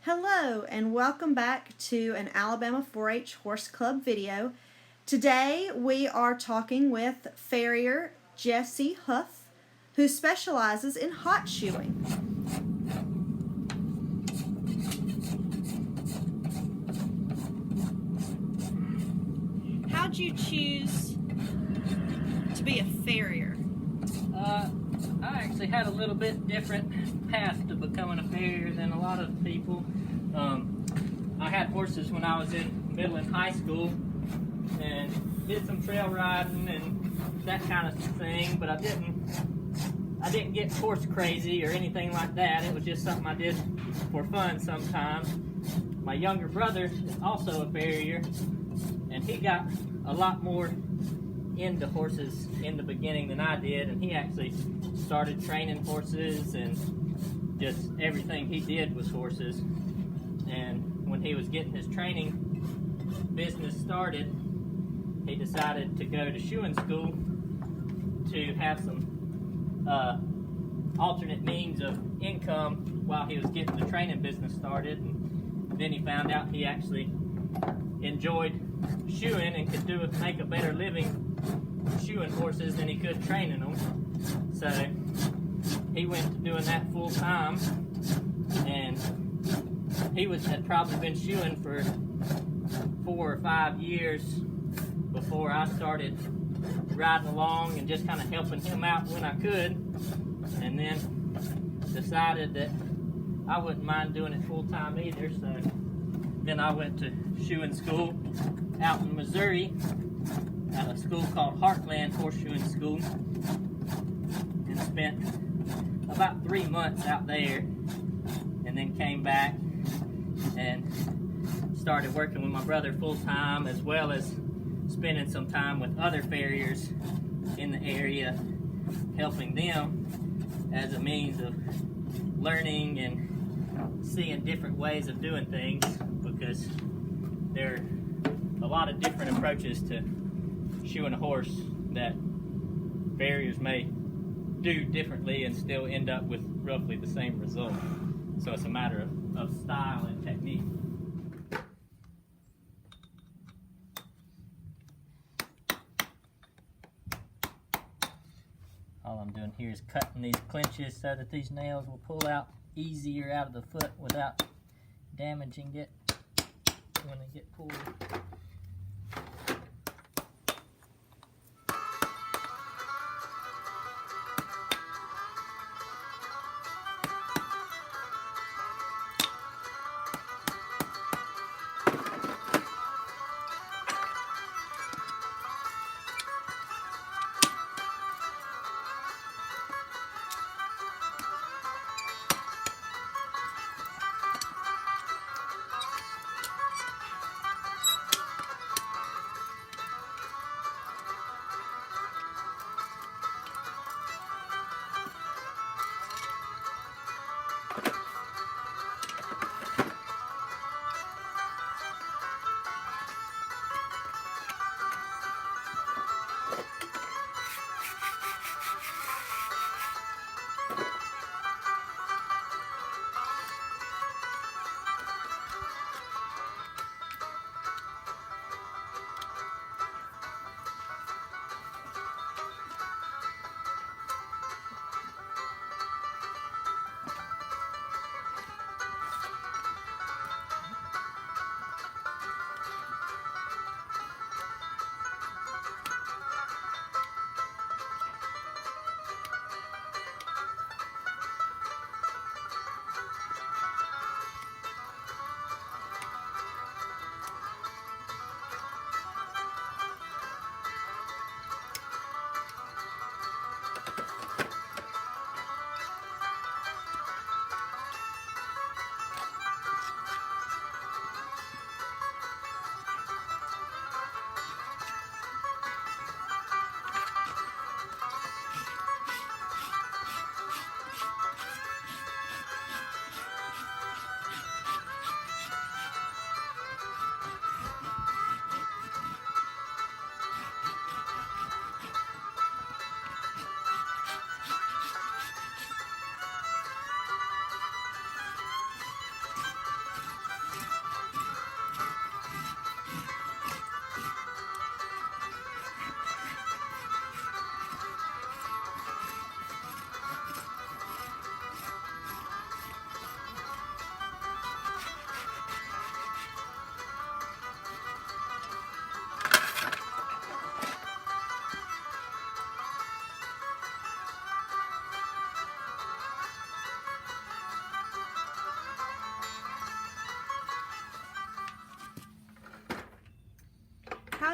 Hello and welcome back to an Alabama 4-H Horse Club video. Today we are talking with Farrier Jesse Hoof, who specializes in hot shoeing. How'd you choose to be a farrier? I actually had a little bit different path to becoming a farrier than a lot of people. I had horses when I was in middle and high school and did some trail riding and that kind of thing, but I didn't get horse crazy or anything like that. It was just something I did for fun sometimes. My younger brother is also a farrier, and he got a lot more into horses in the beginning than I did, and he actually started training horses, and just everything he did was horses. And when he was getting his training business started, he decided to go to shoeing school to have some alternate means of income while he was getting the training business started. And then he found out he actually enjoyed shoeing and could make a better living shoeing horses than he could training them. So he went to doing that full time, and he had probably been shoeing for 4 or 5 years before I started riding along and just kind of helping him out when I could, and then decided that I wouldn't mind doing it full time either. So then I went to shoeing school out in Missouri at a school called Heartland Horseshoeing School, and spent about 3 months out there, and then came back and started working with my brother full time, as well as spending some time with other farriers in the area, helping them as a means of learning and seeing different ways of doing things, because there are a lot of different approaches to shoeing a horse that farriers may do differently and still end up with roughly the same result. So it's a matter of style and technique. All I'm doing here is cutting these clinches so that these nails will pull out easier out of the foot without damaging it when they get pulled.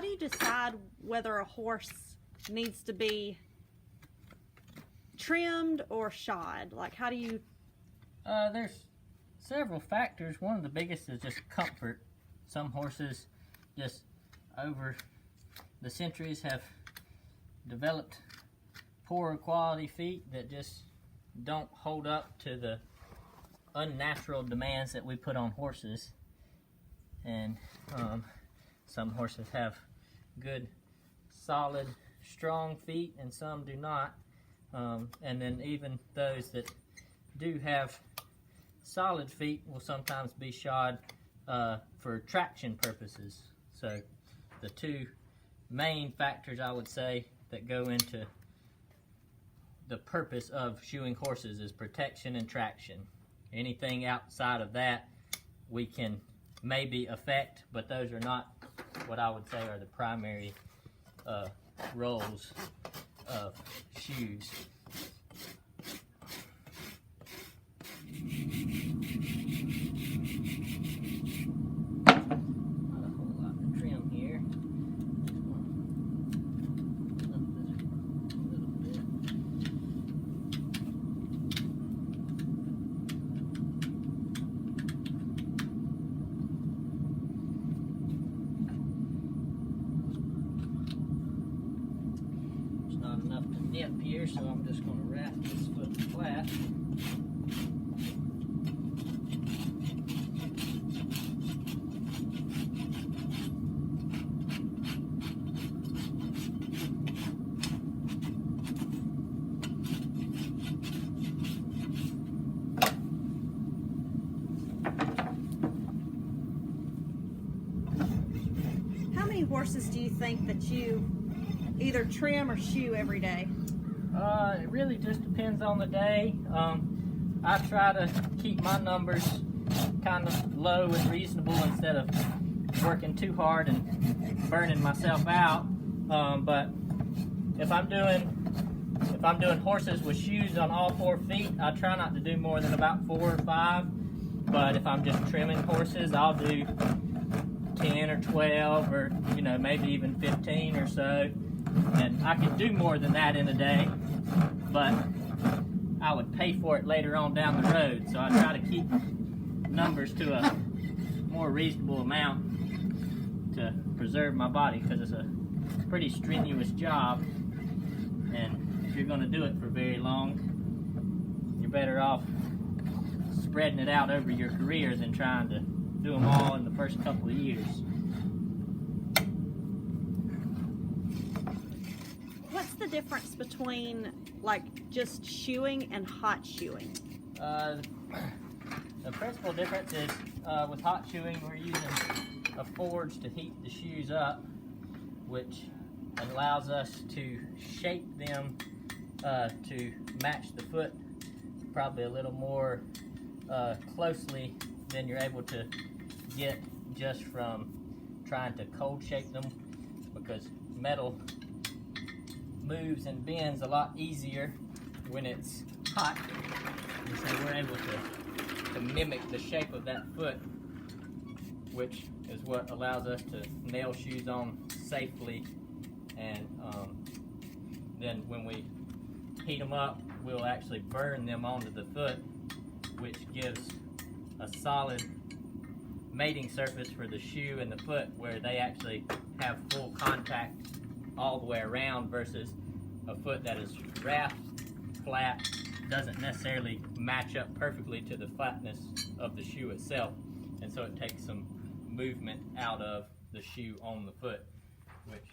how do you decide whether a horse needs to be trimmed or shod? Like, how do you... There's several factors. One of the biggest is just comfort. Some horses just over the centuries have developed poorer quality feet that just don't hold up to the unnatural demands that we put on horses. And some horses have good, solid, strong feet, and some do not. And then even those that do have solid feet will sometimes be shod for traction purposes. So the two main factors, I would say, that go into the purpose of shoeing horses is protection and traction. Anything outside of that we can maybe affect, but those are not what I would say are the primary roles of shoes. Dip here, so I'm just going to wrap this foot flat. How many horses do you think that you either trim or shoe every day? It really just depends on the day. I try to keep my numbers kind of low and reasonable instead of working too hard and burning myself out. But if I'm doing horses with shoes on all 4 feet, I try not to do more than about 4 or 5. But if I'm just trimming horses, I'll do 10 or 12 or maybe even 15 or so. And I could do more than that in a day, but I would pay for it later on down the road. So I try to keep numbers to a more reasonable amount to preserve my body, because it's a pretty strenuous job. And if you're going to do it for very long, you're better off spreading it out over your career than trying to do them all in the first couple of years. What's the difference between like just shoeing and hot shoeing? The principal difference is with hot shoeing, we're using a forge to heat the shoes up, which allows us to shape them to match the foot probably a little more closely than you're able to get just from trying to cold shape them, because metal moves and bends a lot easier when it's hot, and so we're able to mimic the shape of that foot, which is what allows us to nail shoes on safely. And then when we heat them up, we'll actually burn them onto the foot, which gives a solid mating surface for the shoe and the foot, where they actually have full contact all the way around, versus a foot that is wrapped flat doesn't necessarily match up perfectly to the flatness of the shoe itself, and so it takes some movement out of the shoe on the foot, which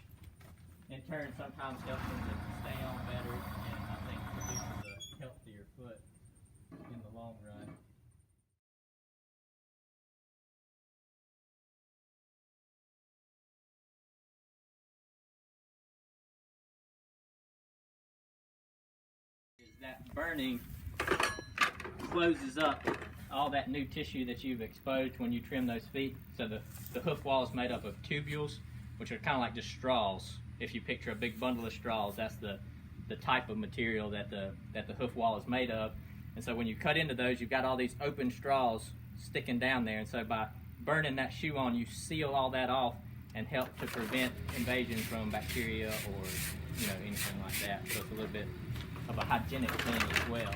in turn sometimes helps them to stay on better, and I think produces a healthier foot in the long run. That burning closes up all that new tissue that you've exposed when you trim those feet. So the hoof wall is made up of tubules, which are kind of like just straws. If you picture a big bundle of straws, that's the type of material that the hoof wall is made of. And so when you cut into those, you've got all these open straws sticking down there. And so by burning that shoe on, you seal all that off, and help to prevent invasion from bacteria or anything like that. So it's a little bit of a hygienic thing as well.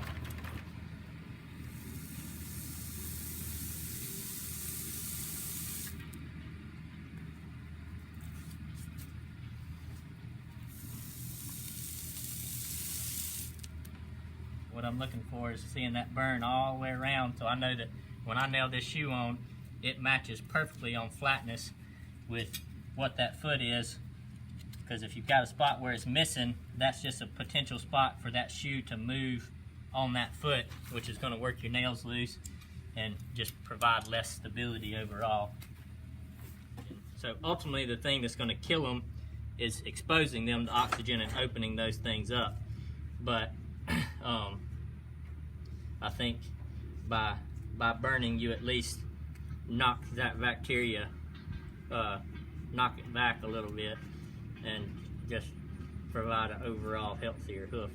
What I'm looking for is seeing that burn all the way around, so I know that when I nail this shoe on, it matches perfectly on flatness with what that foot is. Because if you've got a spot where it's missing, that's just a potential spot for that shoe to move on that foot, which is going to work your nails loose and just provide less stability overall. So ultimately the thing that's going to kill them is exposing them to oxygen and opening those things up. But I think by burning, you at least knock that bacteria, knock it back a little bit, and just provide an overall healthier hoof.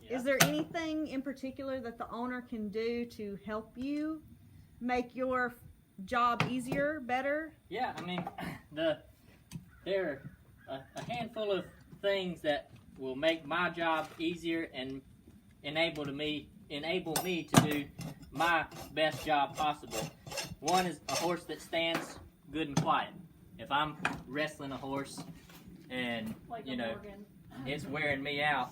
Is there anything in particular that the owner can do to help you make your job easier, better? Yeah, I mean, there are a handful of things that will make my job easier and enable me to do my best job possible. One is a horse that stands good and quiet. If I'm wrestling a horse and it's wearing me out,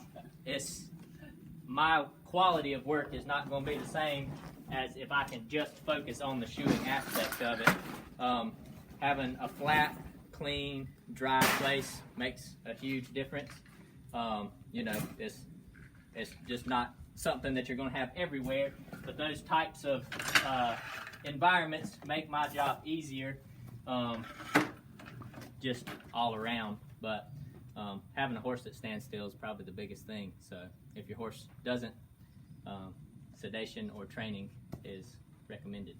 my quality of work is not going to be the same as if I can just focus on the shoeing aspect of it. Having a flat, clean, dry place makes a huge difference. It's just not something that you're going to have everywhere, but those types of environments make my job easier, just all around. But having a horse that stands still is probably the biggest thing. So if your horse doesn't, sedation or training is recommended.